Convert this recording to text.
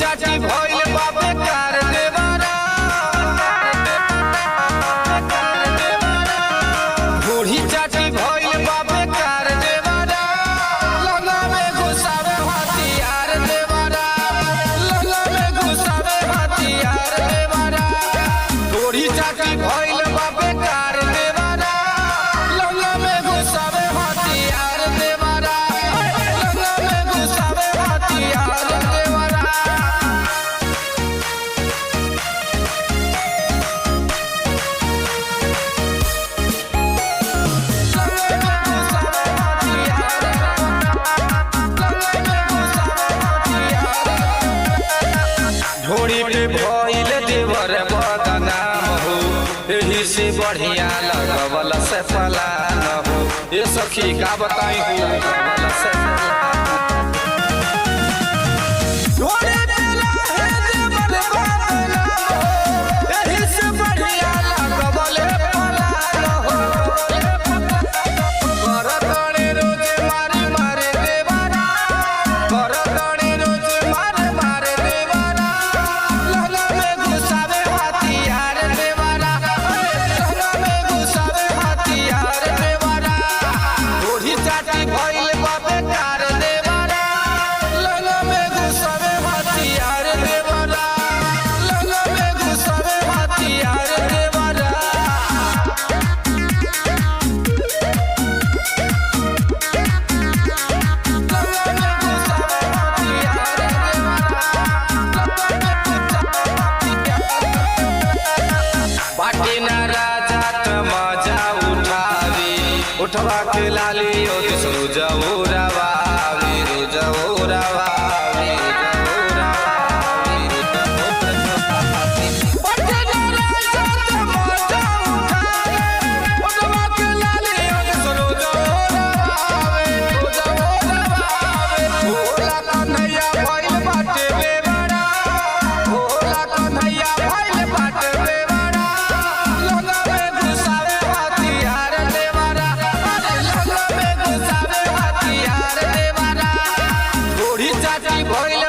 चाची भइल बाबे कार देवारा, बूढ़ी चाची भइल बाबे कार देवारा, लंगा में घुसावे हथियार देवारा, लंगा में घुसावे हथियार देवारा। बूढ़ी चाची भइल बाबे कार देवारा, लंगा में घुसावे हथियार देवारा, लंगा में घुसावे हथियार देवारा। ढोड़ी पे भइल देवर बदनाम हो, एही से बढ़िया लगवल से फलान हो। ये सखी का बताई हो, लगवल से ढोड़ी पे लाहे देवर बदनाम हो, एही से बढ़िया लगवल फलान हो। करतने रोजे मारे मारे देवारा, करतने रोजे मारे मारे देवारा, लंगा में घुसावे हथियार देवारा, लंगा में घुसावे हथियार देवारा। बूढ़ी चाची भइल बाबे कार देवारा, लंगा में घुसावे हथियार देवारा, लंगा में घुसावे हथियार देवारा। बाटी ना राजा त मजा उठावी, उठवा के लाली ओ रोजा उरावावी, रोजा उरावावी, रोजा उरावावी। बाटी ना राजा त मजा उठावी, उठवा के लाली ओ रोजा उरावावी, रोजा उरावावी। भोला कन्हैया भइल बाटे बेवाड़ा, भोला कन्हैया भइल बाटे बेवाड़ा, लंगा में घुसावे हथियार देवारा, लंगा में घुसावे हथियार देवारा। बूढ़ी चाची भइल